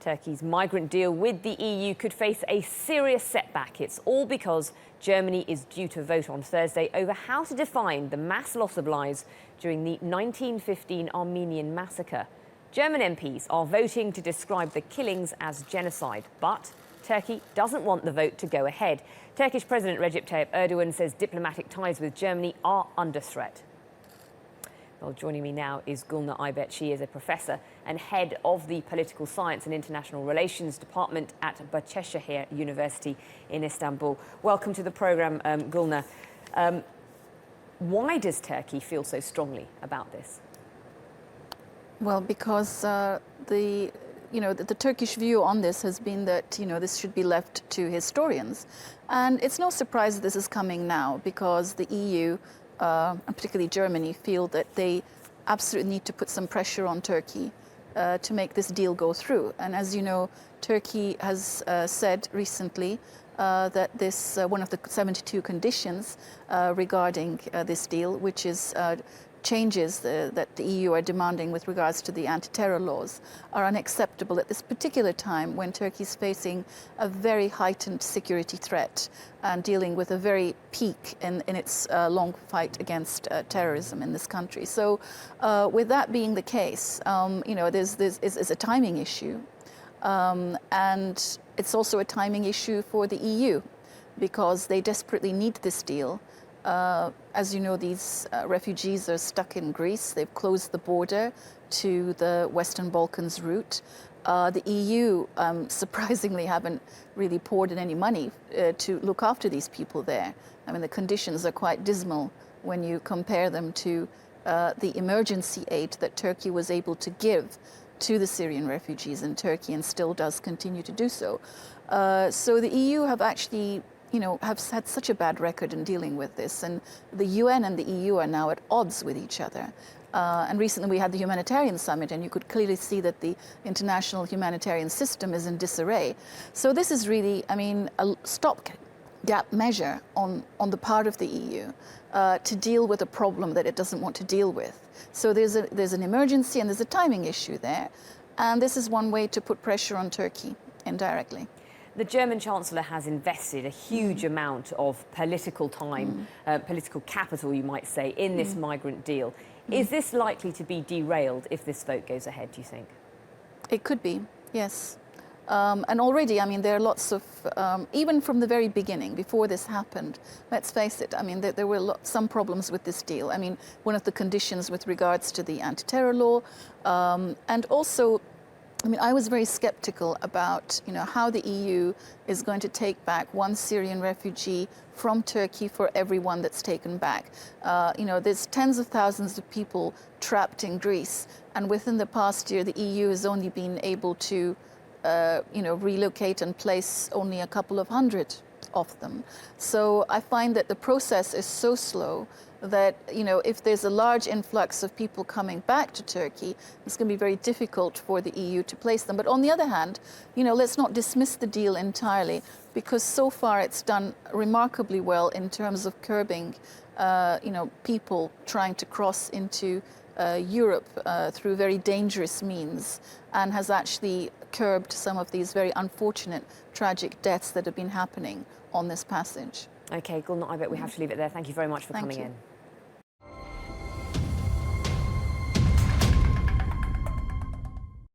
Turkey's migrant deal with the EU could face a serious setback. It's all because Germany is due to vote on Thursday over how to define the mass loss of lives during the 1915 Armenian massacre. German MPs are voting to describe the killings as genocide, but Turkey doesn't want the vote to go ahead. Turkish President Recep Tayyip Erdogan says diplomatic ties with Germany are under threat. Well, joining me now is Gulnur Aybet. She is a professor and head of the Political Science and International Relations Department at Bahcesehir University in Istanbul. Welcome to the programme, Gulnur. Why does Turkey feel so strongly about this? Well, because the Turkish view on this has been that this should be left to historians, and it's no surprise that this is coming now because the EU, and particularly Germany, feel that they absolutely need to put some pressure on Turkey to make this deal go through. And as you know, Turkey has said recently that this one of the 72 conditions regarding this deal, which is changes that the EU are demanding with regards to the anti-terror laws, are unacceptable at this particular time when Turkey is facing a very heightened security threat and dealing with a very peak in its long fight against terrorism in this country. So with that being the case, there's a timing issue. And it's also a timing issue for the EU because they desperately need this deal. As you know, these refugees are stuck in Greece. They've closed the border to the Western Balkans route. The EU, surprisingly, haven't really poured in any money to look after these people there. I mean, the conditions are quite dismal when you compare them to the emergency aid that Turkey was able to give to the Syrian refugees in Turkey and still does continue to do so. So the EU have actually have had such a bad record in dealing with this. And the UN and the EU are now at odds with each other. And recently we had the humanitarian summit, and you could clearly see that the international humanitarian system is in disarray. So this is really, a stopgap measure on the part of the EU to deal with a problem that it doesn't want to deal with. So there's an emergency and there's a timing issue there. And this is one way to put pressure on Turkey indirectly. The German Chancellor has invested a huge amount of political time, political capital, you might say, in this migrant deal. Is this likely to be derailed if this vote goes ahead, do you think? It could be, yes. And already, there are lots of, even from the very beginning, before this happened, let's face it, there were some problems with this deal. One of the conditions with regards to the anti-terror law, and also, I was very skeptical about, how the EU is going to take back one Syrian refugee from Turkey for everyone that's taken back. There's tens of thousands of people trapped in Greece, and within the past year, the EU has only been able to, relocate and place only a couple of hundred of them. So I find that the process is so slow that, if there's a large influx of people coming back to Turkey, it's going to be very difficult for the EU to place them. But on the other hand, let's not dismiss the deal entirely, because so far it's done remarkably well in terms of curbing, people trying to cross into Europe through very dangerous means, and has actually curbed some of these very unfortunate, tragic deaths that have been happening on this passage. OK, Gulnur Aybet, we have to leave it there. Thank you very much for coming in.